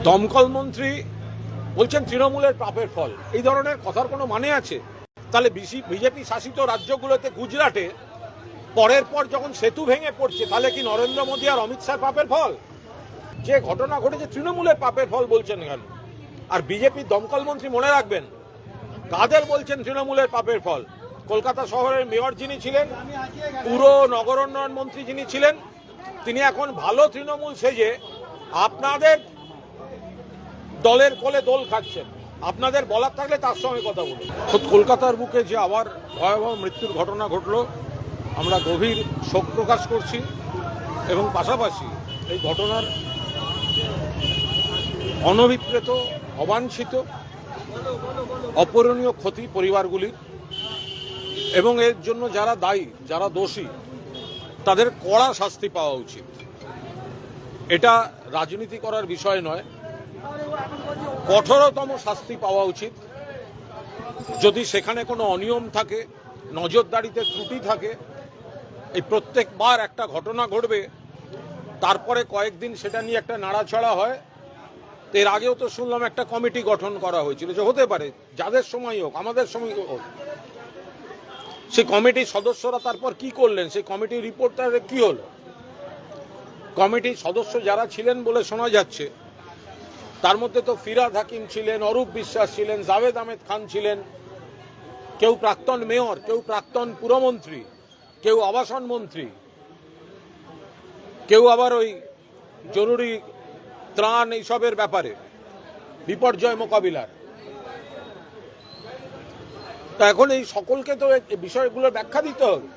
দমকল মন্ত্রী বলছেন তৃণমূলের পাপের ফল, এই ধরনের কথার কোনো মানে আছে? তাহলে বিজেপি শাসিত রাজ্যগুলোতে গুজরাটে পরের পর যখন সেতু ভেঙে পড়ছে, তাহলে কি নরেন্দ্র মোদী আর অমিত শাহ পাপের ফল? যে ঘটনা ঘটেছে তৃণমূলের পাপের ফল বলছেন কেন? আর বিজেপির দমকল মন্ত্রী মনে রাখবেন কাদের বলছেন তৃণমূলের পাপের ফল। কলকাতা শহরের মেয়র যিনি ছিলেন, পুরো নগর উন্নয়ন মন্ত্রী যিনি ছিলেন, তিনি এখন ভালো তৃণমূল সেজে আপনাদের দলের কোলে দোল খাচ্ছেন। আপনাদের বলার থাকলে তার সঙ্গে কথা বলুন। কলকাতার বুকে যে আবার ভয়াবহ মৃত্যুর ঘটনা ঘটলো, আমরা গভীর শোক প্রকাশ করছি এবং পাশাপাশি এই ঘটনার অনভিপ্রেত, অবাঞ্ছিত, অপূরণীয় ক্ষতি পরিবারগুলির, এবং এর জন্য যারা দায়ী, যারা দোষী, তাদের কড়া শাস্তি পাওয়া উচিত। এটা রাজনীতি করার বিষয় নয়, কঠোরতম শাস্তি পাওয়া উচিত। যদি সেখানে কোনো অনিয়ম থাকে, নজরদারিতে ত্রুটি থাকে, এই প্রত্যেকবার একটা ঘটনা ঘটবে, তারপরে কয়েকদিন সেটা নিয়ে একটা নাড়াছাড়া হয়। এর আগেও তো শুনলাম একটা কমিটি গঠন করা হয়েছিল, যে হতে পারে যাদের সময় হোক, আমাদের সময় হোক। সেই কমিটির সদস্যরা তারপর কি করলেন, সেই কমিটির রিপোর্ট তার কি হলো? কমিটির সদস্য যারা ছিলেন বলে শোনা যাচ্ছে, তার মধ্যে তো ফিরহাদ হাকিম ছিলেন, অরূপ বিশ্বাস ছিলেন, জাভেদ আহমেদ খান ছিলেন, কেউ প্রাক্তন মেয়র, কেউ প্রাক্তন পুরমন্ত্রী, কেউ আবাসন মন্ত্রী, কেউ আবার ওই জরুরি ত্রাণ এইসবের ব্যাপারে বিপর্যয় মোকাবিলার। তা এখন এই সকলকে তো এই বিষয়গুলোর ব্যাখ্যা দিতে হবে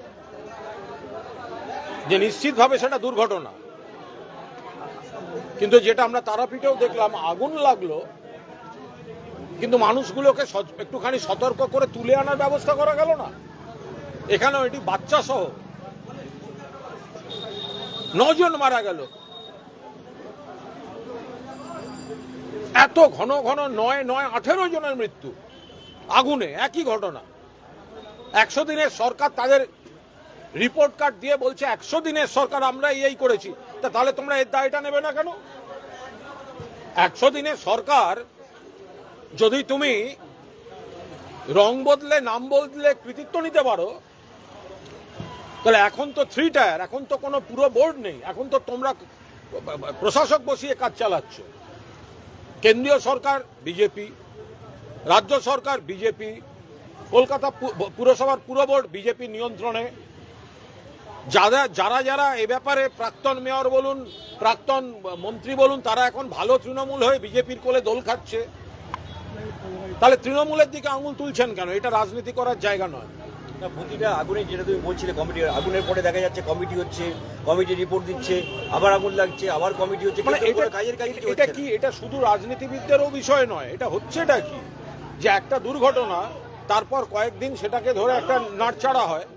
যে নিশ্চিতভাবে সেটা দুর্ঘটনা। কিন্তু যেটা আমরা তারাপীঠেও দেখলাম, আগুন লাগলো, কিন্তু মানুষগুলোকে একটুখানি সতর্ক করে তুলে আনার ব্যবস্থা করা গেল না। এখানেও এটি বাচ্চা সহ 9 জন মারা গেল। এত ঘন ঘন 18 জনের মৃত্যু আগুনে, একই ঘটনা। 100 দিনের সরকার তাদের রিপোর্ট কার্ড দিয়ে বলছে 100 দিনের সরকার আমরা এই করেছি। তাহলে তোমরা এর দায়টা নেবে না কেন? 100 দিনের সরকার যদি তুমি রং বদলে, নাম বদলে কৃতিত্ব নিতে পারো, তাহলে এখন তো 3 টায়ার, এখন তো কোনো পুরো বোর্ড নেই, এখন তো তোমরা প্রশাসক বসিয়ে কাজ চালাচ্ছ। কেন্দ্রীয় সরকার বিজেপি, রাজ্য সরকার বিজেপি, কলকাতা পুরসভার পুরো বোর্ড বিজেপি নিয়ন্ত্রণে। যারা যারা এ ব্যাপারে প্রাক্তন মেয়র বলুন, প্রাক্তন মন্ত্রী বলুন, তারা এখন ভালো তৃণমূল হয়ে বিজেপির কোলে দোল খাচ্ছে। তাহলে তৃণমূলের দিকে আঙুল তুলছেন কেন? এটা রাজনীতি করার জায়গা নয়। প্রতিটা আগুনে, যেটা তুমি বলছিলে কমিটি, আগুনের পরে দেখা যাচ্ছে কমিটি হচ্ছে, কমিটি রিপোর্ট দিচ্ছে, আবার আগুন লাগছে, আবার কমিটি হচ্ছে। মানে এটা কি, এটা শুধু রাজনীতিবিদদেরও বিষয় নয়, এটা হচ্ছেটা কি, যে একটা দুর্ঘটনা, তারপর কয়েকদিন সেটাকে ধরে একটা নাড়চাড়া হয়,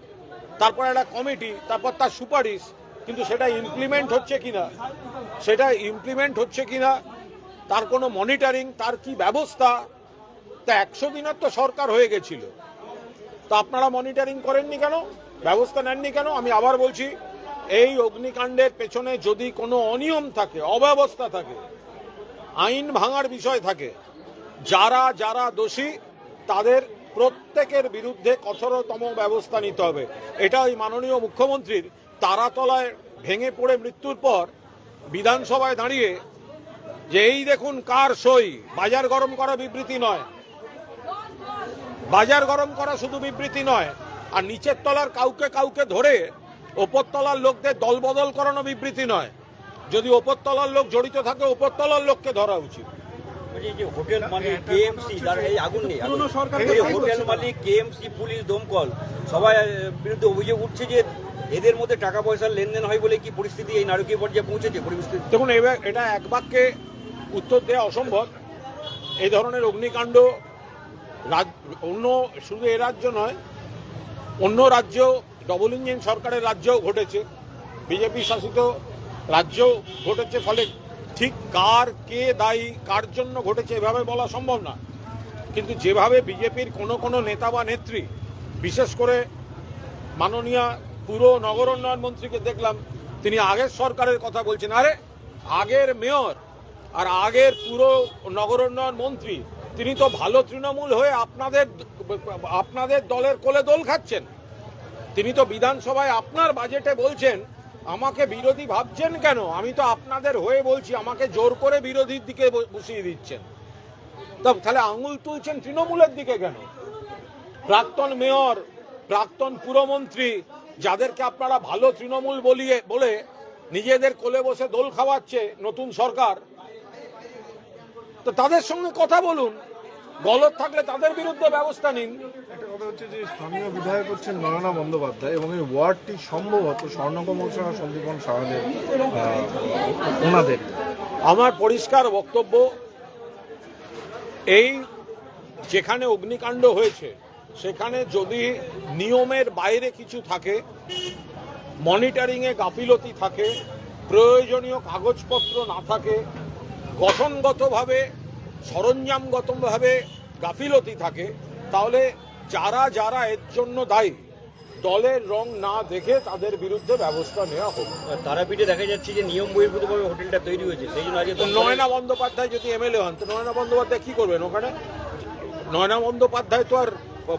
তারপর একটা কমিটি, তারপর তার সুপারিশ, কিন্তু সেটা ইমপ্লিমেন্ট হচ্ছে কিনা, তার কোনো মনিটরিং, তার কি ব্যবস্থা। তা 100 দিনের তো সরকার হয়ে গেছিল, তা আপনারা মনিটরিং করেননি কেন, ব্যবস্থা নেননি কেন? আমি আবার বলছি, এই অগ্নিকাণ্ডের পেছনে যদি কোনো অনিয়ম থাকে, অব্যবস্থা থাকে, আইন ভাঙার বিষয় থাকে, যারা যারা দোষী তাদের প্রত্যেকের বিরুদ্ধে কঠোরতম ব্যবস্থা নিতে হবে। এটা ওই মাননীয় মুখ্যমন্ত্রীর তারাতলায় ভেঙে পড়ে মৃত্যুর পর বিধানসভায় দাঁড়িয়ে যে এই দেখুন কার সই, বাজার গরম করা বিবৃতি নয়, বাজার গরম করা শুধু বিবৃতি নয়, আর নিচের তলার কাউকে কাউকে ধরে ওপর তলার লোকদের দলবদল করানো বিবৃতি নয়। যদি ওপর তলার লোক জড়িত থাকে, ওপর তলার লোককে ধরা উচিত। হোটেল মালিক, কেএমসি, যার এই আগুন নেই, হোটেল মালিক, কেএমসি, পুলিশ, দমকল সবাই বিরুদ্ধে অভিযোগ উঠছে যে এদের মধ্যে টাকা পয়সার লেনদেন হয় বলে কি পরিস্থিতি এই নারকীয় পর্যায়ে পৌঁছেছে পরিস্থিতি। দেখুন, এটা এক বাক্যে উত্তর দেওয়া অসম্ভব। এই ধরনের অগ্নিকাণ্ড অন্য, শুধু এ রাজ্য নয়, অন্য রাজ্য, ডবল ইঞ্জিন সরকারের রাজ্যেও ঘটেছে, বিজেপি শাসিত রাজ্যেও ঘটেছে। ফলে ঠিক কে দায়ী, কার জন্য ঘটেছে এভাবে বলা সম্ভব না। কিন্তু যেভাবে বিজেপির কোনো নেতা বা নেত্রী, বিশেষ করে মাননীয় পুর নগর উন্নয়ন মন্ত্রীকে দেখলাম, তিনি আগের সরকারের কথা বলছেন। আরে আগের মেয়র আর আগের পুরো নগর উন্নয়ন মন্ত্রী তিনি তো ভালো তৃণমূল হয়ে আপনাদের দলের কোলে দোল খাচ্ছেন। তিনি তো বিধানসভায় আপনার বাজেটে বলছেন আমাকে বিরোধী ভাবছেন কেন, আমি তো আপনাদের হয়ে বলছি, আমাকে জোর করে বিরোধীর দিকে বসিয়ে দিচ্ছেন। তাহলে আঙুল তুলছেন তৃণমূলের দিকে কেন? প্রাক্তন মেয়র, প্রাক্তন পুরমন্ত্রী, যাদেরকে আপনারা ভালো তৃণমূল বলে নিজেদের কোলে বসে দোল খাওয়াচ্ছে নতুন সরকার, তো তাদের সঙ্গে কথা বলুন, গলত থাকলে তাদের বিরুদ্ধে ব্যবস্থা নিন। একটা কথা হচ্ছে যে স্থানীয় বিধায়ক হচ্ছেন নয়না বন্দ্যোপাধ্যায় এবং এই ওয়ার্ডটি সম্ভবত স্বর্ণকমল আর সন্দীপন সাহাদের ওনাদের। আমার পরিষ্কার বক্তব্য, এই যেখানে অগ্নিকাণ্ড হয়েছে সেখানে যদি নিয়মের বাইরে কিছু থাকে, মনিটরিংয়ে গাফিলতি থাকে, প্রয়োজনীয় কাগজপত্র না থাকে, গঠনগতভাবে সরঞ্জামগতভাবে গাফিলতি থাকে, তাহলে যারা এর জন্য দায়ী দলের রং না দেখে তাদের বিরুদ্ধে ব্যবস্থা নেওয়া হবে। তারাপীঠে দেখা যাচ্ছে যে নিয়ম বহির্ভূতভাবে হোটেলটা তৈরি হয়েছে, সেই জন্য আজকে নয়না বন্দ্যোপাধ্যায় যদি এমএলএ হন তো নয়না বন্দ্যোপাধ্যায় কি করবেন ওখানে? নয়না বন্দ্যোপাধ্যায় তো আর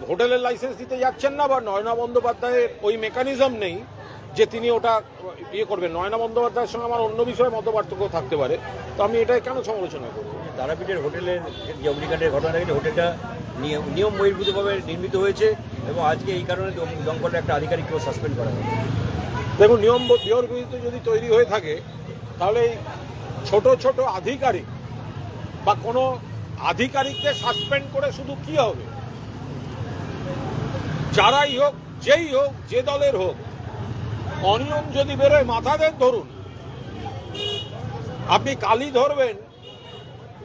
হোটেলের লাইসেন্স দিতে যাচ্ছেন না, বা নয়না বন্দ্যোপাধ্যায়ের ওই মেকানিজম নেই যে তিনি ওটা ইয়ে করবেন। নয়না বন্দ্যোপাধ্যায়ের সঙ্গে আমার অন্য বিষয়ে মতপার্থক্য থাকতে পারে, তো আমি এটাই কেন সমালোচনা করব? তারাপীঠের হোটেলের যে অগ্নিকাণ্ডের ঘটনা দেখেছে, হোটেলটা নিয়ম বহির্ভূতভাবে নির্মিত হয়েছে এবং আজকে এই কারণে দমকলের একটা আধিকারিককেও সাসপেন্ড করা হয়েছে। দেখুন, নিয়ম বহির্ভূত যদি তৈরি হয়ে থাকে তাহলে ছোট ছোট আধিকারিক বা কোনো আধিকারিককে সাসপেন্ড করে শুধু কি হবে? যারাই হোক, যেই হোক, যে দলের হোক, অনিয়ম যদি বেরোয় মাথাদের ধরুন। আপনি কালি ধরবেন,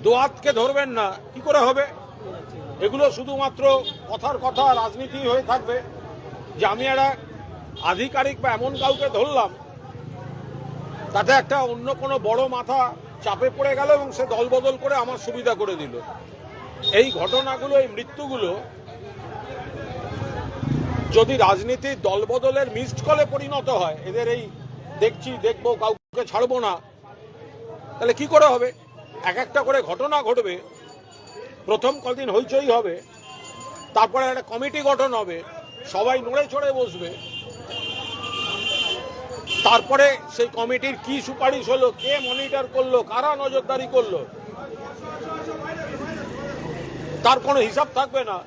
দোয়াতকে ধরবেন না, কি করে হবে? এগুলো শুধুমাত্র কথার কথা রাজনীতি হয়ে থাকবে যে আমি একটা আধিকারিক বা এমন কাউকে ধরলাম, তাতে একটা অন্য কোনো বড় মাথা চাপে পড়ে গেল এবং সে দলবদল করে আমার সুবিধা করে দিল। এই ঘটনাগুলো, এই মৃত্যুগুলো যদি রাজনীতির দলবদলের মিসড কলে পরিণত হয়, এদের এই দেখছি দেখবো কাউকে ছাড়বো না, তাহলে কি করে হবে? এক একটা করে ঘটনা ঘটবে, প্রথম কদিন হইচই হবে, তারপরে একটা কমিটি গঠন হবে, সবাই নড়ে চড়ে বসবে, তারপরে সেই কমিটির কি সুপারিশ হলো, কে মনিটর করলো, কারা নজরদারি করলো, তার কোনো হিসাব থাকবে না।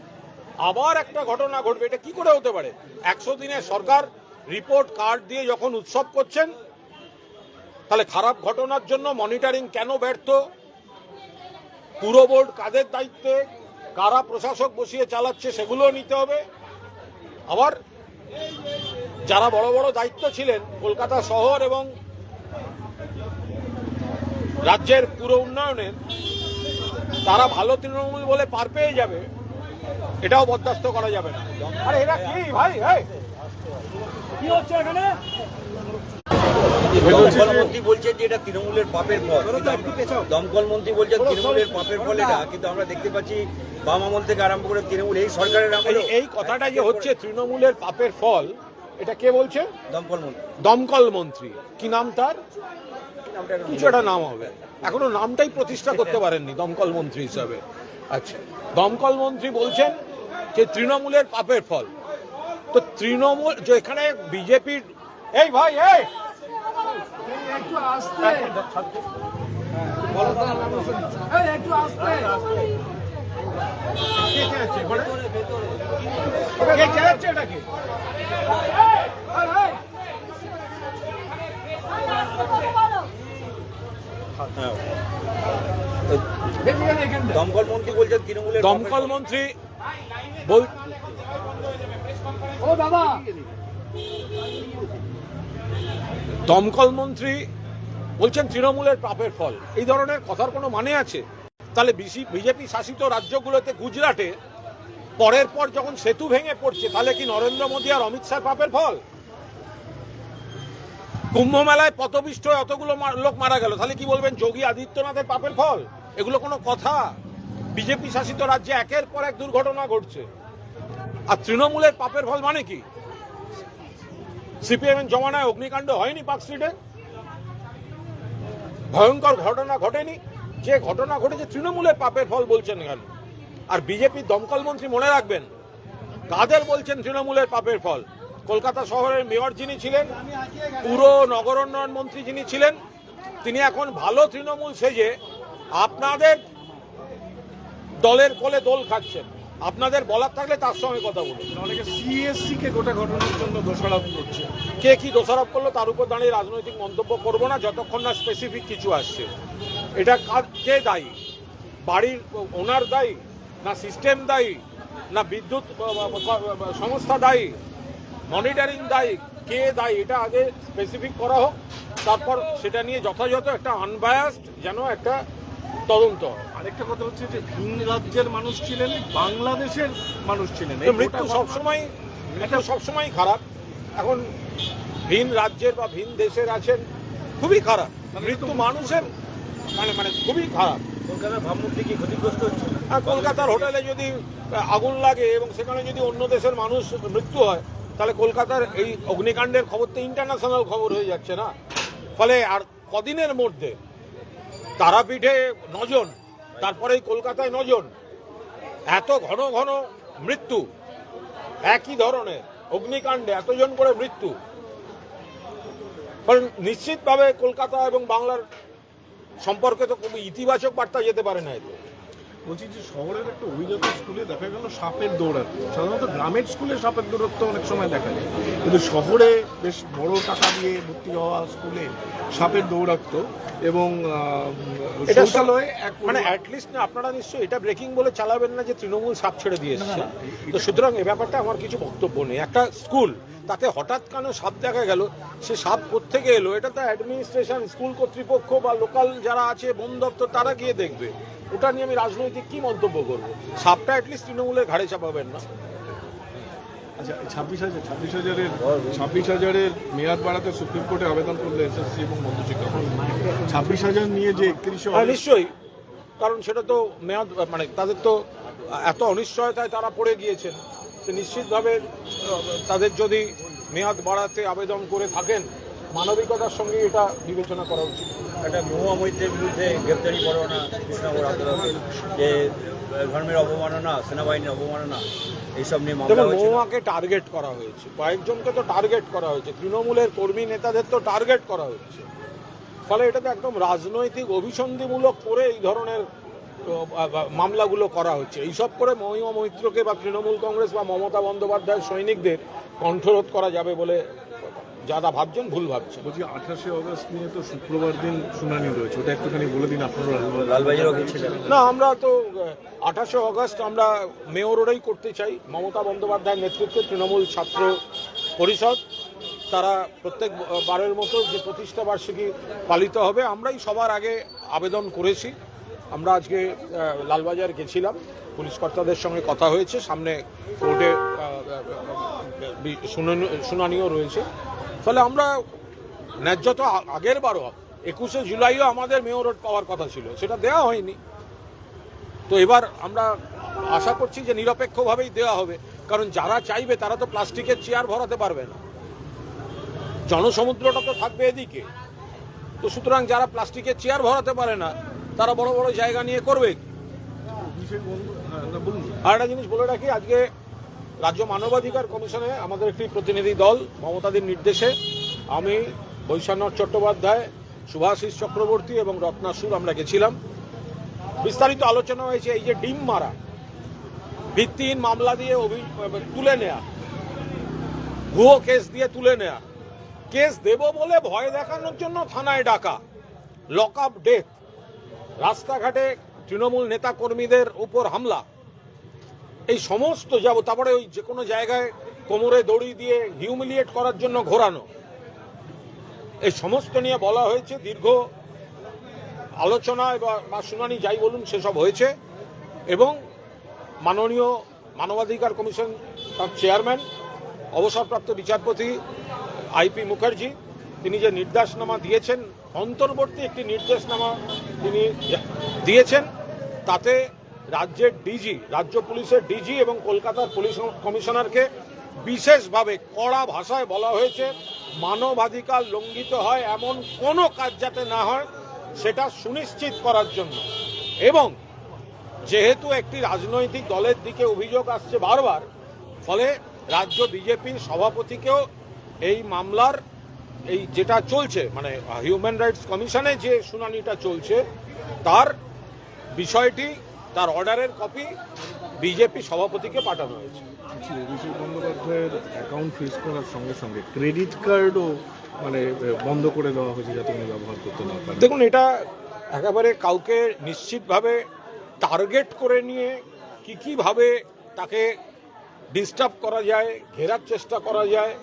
আবার একটা ঘটনা ঘটবে, এটা কি করে হতে পারে? 100 দিনের সরকার রিপোর্ট কার্ড দিয়ে যখন উৎসব করছেন, তাহলে খারাপ ঘটনার জন্য মনিটরিং কেন ব্যর্থ? পুরো বোর্ড কাদের দায়িত্বে, কারা প্রশাসক বসিয়ে চালাচ্ছে সেগুলো নিতে হবে। আবার যারা বড় বড় দায়িত্ব ছিলেন কলকাতা শহর এবং রাজ্যের পুরো উন্নয়নের, তারা ভালো তৃণমূল বলে পার পেয়ে যাবে, এটাও বরদাস্ত করা যাবে না। আরে এরা কি ভাই, কি হচ্ছে এখানে? দমকল মন্ত্রী বলছেন যে এটা তৃণমূলের পাপের ফল। দমকল মন্ত্রী বলছেন তৃণমূলের পাপের ফল এটা, কিন্তু আমরা দেখতে পাচ্ছি বাম আমল থেকে আরম্ভ করে তৃণমূল এই সরকারের আমলে এই কথাটা যে হচ্ছে তৃণমূলের পাপের ফল, এটা কে বলছে? দমকল মন্ত্রী। দমকল মন্ত্রী কি নাম তার? কিছু একটা নাম হবে, এখনো নামটাই প্রতিষ্ঠা করতে পারেননি দমকল মন্ত্রী হিসাবে। আচ্ছা, দমকল মন্ত্রী বলছেন যে তৃণমূলের পাপের ফল। তো তৃণমূল যে এখানে বিজেপির, এই ভাই একটু আসতে, একটু আসতে, দমকল মন্ত্রী বলছেন তৃণমূলের দমকল মন্ত্রী বল, ও দাদা, দমকল মন্ত্রী বলছেন তৃণমূলের পাপের ফল। এই ধরনের কথার কোনো মানে আছে? তাহলে বিজেপি শাসিত রাজ্যগুলোতে, গুজরাটে পরের পর যখন সেতু ভেঙে পড়ছে, তাহলে কি নরেন্দ্র মোদী আর অমিত শাহ পাপের ফল? কুম্ভ মেলায় পথবিষ্ট অতগুলো লোক মারা গেল, তাহলে কি বলবেন যোগী আদিত্যনাথের পাপের ফল? এগুলো কোনো কথা? বিজেপি শাসিত রাজ্যে একের পর এক দুর্ঘটনা ঘটছে, আর তৃণমূলের পাপের ফল মানে কি? সিপিএম এর জমানায় অগ্নিকাণ্ড হয়নি পার্ক স্ট্রিটে? ভয়ঙ্কর ঘটনা ঘটেনি? যে ঘটনা ঘটেছে তৃণমূলের পাপের ফল বলছেন কেন? আর বিজেপির দমকল মন্ত্রী মনে রাখবেন কাদের বলছেন তৃণমূলের পাপের ফল? কলকাতা শহরের মেয়র যিনি ছিলেন, পুরো নগরোন্নয়ন মন্ত্রী যিনি ছিলেন, তিনি এখন ভালো তৃণমূল সেজে আপনাদের দলের কোলে দোল খাচ্ছেন। আপনাদের বলার থাকলে তার সঙ্গে কথা বলুন। অনেকে সিএসসি কে গোটা ঘটনার জন্য দোষারোপ করছে। কে কি দোষারোপ করলো তার উপর দাঁড়িয়ে রাজনৈতিক মন্তব্য করবো না যতক্ষণ না স্পেসিফিক কিছু আসছে। এটা কে দায়ী? বাড়ির ওনার দায়ী, না সিস্টেম দায়ী, না বিদ্যুৎ সংস্থা দায়ী, মনিটরিং দায়ী, কে দায়ী? এটা আগে স্পেসিফিক করা হোক, তারপর সেটা নিয়ে যথাযথ একটা আনবায়াসড যেন একটা তদন্ত। আরেকটা কথা হচ্ছে যে ভিন রাজ্যের মানুষ ছিলেন, বাংলাদেশের মানুষ ছিলেন, মৃত্যু সবসময় খারাপ। এখন ভিন রাজ্যের বা ভিন দেশের আছেন, খুবই খারাপ। মৃত্যু মানুষের মানে খুবই খারাপ। কলকাতার ভাবমূর্তি কি ক্ষতিগ্রস্ত হচ্ছে? আর কলকাতার হোটেলে যদি আগুন লাগে এবং সেখানে যদি অন্য দেশের মানুষ মৃত্যু হয়, তাহলে কলকাতার এই অগ্নিকাণ্ডের খবর তো ইন্টারন্যাশনাল খবর হয়ে যাচ্ছে না? ফলে আর কদিনের মধ্যে তারাপীঠে 9 জন, তারপরেই কলকাতায় 9 জন, এত ঘন ঘন মৃত্যু, একই ধরনের অগ্নিকাণ্ডে এতজন করে মৃত্যু। কারণ নিশ্চিতভাবে কলকাতা এবং বাংলার সম্পর্কে তো খুবই ইতিবাচক বার্তা যেতে পারে না। এতে বলছি যে শহরের একটা অভিজাত স্কুলে দেখা গেল সাপের দৌড়াত্ম। সাধারণত গ্রামের স্কুলে সাপের দৌড়াত্ম অনেক সময় দেখা যায়, কিন্তু শহরে বেশ বড় টাকা দিয়ে ভর্তি হওয়া স্কুলে সাপের দৌড়াত্ম এবং শৌচালয়ে মানে অ্যাটলিস্ট না, আপনারা নিশ্চয়ই এটা ব্রেকিং বলে চালাবেন না যে তৃণমূল সাপ ছেড়ে দিয়ে এসেছে। তো সুতরাং এ ব্যাপারটা আমার কিছু বক্তব্য নেই। একটা স্কুল, তাতে হঠাৎ কেন সাপ দেখা গেল, সে সাপ কোত্থেকে এলো, এটা তো অ্যাডমিনিস্ট্রেশন, স্কুল কর্তৃপক্ষ বা লোকাল যারা আছে বন দপ্তর তারা গিয়ে দেখবে। ওটা নিয়ে আমি রাজনৈতিক কি মন্তব্য করবো? সাপটা অ্যাটলিস্ট তৃণমূলের ঘাড়ে চাপাবেন না। আচ্ছা, 26,000-এর মেয়াদ বাড়াতে সুপ্রিম কোর্টে আবেদন করলো এসএসসি এবং মধ্যশিক্ষা পর্ষদ। 26,000 নিয়ে যে 31 নিশ্চয়ই, কারণ সেটা তো মেয়াদ, মানে তাদের তো এত অনিশ্চয়তায় তারা পড়ে গিয়েছেন, তো নিশ্চিতভাবে তাদের যদি মেয়াদ বাড়াতে আবেদন করে থাকেন, মানবিকতার সঙ্গে এটা বিবেচনা করা উচিত। একটা মহুয়া মৈত্রের বিরুদ্ধে গ্রেপ্তারি পরোয়ানা কৃষ্ণনগর আদালতে, যে ধর্মের অবমাননা, সেনাবাহিনীর অবমাননা, এইসব নিয়ে মামলা হয়েছে। মহুয়াকে টার্গেট করা হয়েছে, কয়েকজনকে তো টার্গেট করা হয়েছে, তৃণমূলের কর্মী নেতাদের তো টার্গেট করা হয়েছে। ফলে এটা তো একদম রাজনৈতিক অভিসন্ধিমূলক করে এই ধরনের মামলাগুলো করা হচ্ছে। এইসব করে মহুয়া মৈত্রকে বা তৃণমূল কংগ্রেস বা মমতা বন্দ্যোপাধ্যায়ের সৈনিকদের কণ্ঠরোধ করা যাবে বলে যারা ভাবছেন ভুল ভাবছেন। বলছি 28শে অগস্ট নিয়ে তো শুক্রবার দিন শুনানি রয়েছে, ওটা একটুখানি বলে দিন আপনারা। লালবাজারও গেছিলেন না, আমরা তো 28শে অগস্ট আমরা মেয়র রোডেই করতে চাই। মমতা বন্দ্যোপাধ্যায়ের নেতৃত্বে তৃণমূল ছাত্র পরিষদ, তারা প্রত্যেকবারের মতো যে প্রতিষ্ঠা বার্ষিকী পালিত হবে, আমরাই সবার আগে আবেদন করেছি। আমরা আজকে লালবাজার গেছিলাম, পুলিশ কর্তাদের সঙ্গে কথা হয়েছে, সামনে কোর্টে শুনানিও রয়েছে। ফলে আমরা ন্যায্য তো আগের বারও 21শে জুলাইও আমাদের মেয়র রোড পাওয়ার কথা ছিল, সেটা দেওয়া হয়নি। তো এবার আমরা আশা করছি যে নিরপেক্ষভাবেই দেওয়া হবে, কারণ যারা চাইবে তারা তো প্লাস্টিকের চেয়ার ভরাতে পারবে না, জনসমুদ্রটা তো থাকবে এদিকে। তো সুতরাং যারা প্লাস্টিকের চেয়ার ভরাতে পারে না, তারা বড় বড় জায়গা নিয়ে করবে। আর একটা জিনিস বলে রাখি, আজকে রাজ্য মানবাধিকার কমিশনে আমাদের একটি প্রতিনিধি দল মমতাদির নির্দেশে আমি, বৈশ্বনাথ চট্টোপাধ্যায়, শুভাশিস চক্রবর্তী এবং রত্নাসুর আমরা গেছিলাম। বিস্তারিত আলোচনা হয়েছে এই যে ডিম মারা, ভিত্তিহীন মামলা দিয়ে তুলে নেয়া, ভুয়ো কেস দিয়ে তুলে নেয়া, কেস দেব বলে ভয় দেখানোর জন্য থানায় ডাকা, লক আপ ডেথ, রাস্তাঘাটে তৃণমূল নেতা কর্মীদের উপর হামলা, এই সমস্ত যাব, তারপরে ওই যে কোনো জায়গায় কোমরে দড়ি দিয়ে হিউমিলিয়েট করার জন্য ঘোরানো, এই সমস্ত নিয়ে বলা হয়েছে। দীর্ঘ আলোচনা বা শুনানি যাই বলুন সেসব হয়েছে, এবং মাননীয় মানবাধিকার কমিশন তার চেয়ারম্যান অবসরপ্রাপ্ত বিচারপতি আইপি মুখার্জি, তিনি যে নির্দেশনামা দিয়েছেন, অন্তর্বর্তী একটি নির্দেশনামা তিনি দিয়েছেন, তাতে রাজ্যের ডিজি, রাজ্য পুলিশের ডিজি এবং কলকাতার পুলিশ কমিশনারকে বিশেষভাবে কড়া ভাষায় বলা হয়েছে মানবাধিকার লঙ্ঘিত হয় এমন কোনো কাজ যাতে না হয়, সেটা সুনিশ্চিত করার জন্য। এবং যেহেতু একটি রাজনৈতিক দলের দিকে অভিযোগ আসছে বারবার, ফলে রাজ্য বিজেপির সভাপতিকেও এই মামলার এই যেটা চলছে মানে হিউম্যান রাইটস কমিশনে যে শুনানিটা চলছে তার বিষয়টি, তার অর্ডারের কপি বিজেপি সভাপতিকে পাঠানো হয়েছে। অভিষেক বন্দ্যোপাধ্যায়ের অ্যাকাউন্ট ফ্রিজ করার সঙ্গে সঙ্গে ক্রেডিট কার্ডও মানে বন্ধ করে দেওয়া হয়েছে যাতে উনি ব্যবহার করতে না পারেন। দেখুন, এটা একেবারে কাউকে নিশ্চিতভাবে টার্গেট করে নিয়ে কীভাবে তাকে ডিস্টার্ব করা যায়, ঘেরার চেষ্টা করা যায়,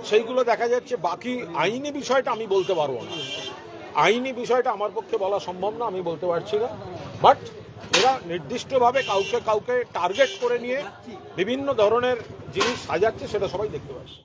সেইগুলো দেখা যাচ্ছে। বাকি আইনি বিষয়টা আমি বলতে পারবো না, আইনি বিষয়টা আমার পক্ষে বলা সম্ভব না, আমি বলতে পারছি না। বাট এরা নির্দিষ্টভাবে কাউকে টার্গেট করে নিয়ে বিভিন্ন ধরনের জিনিস সাজাচ্ছে, সেটা সবাই দেখতে পাচ্ছে।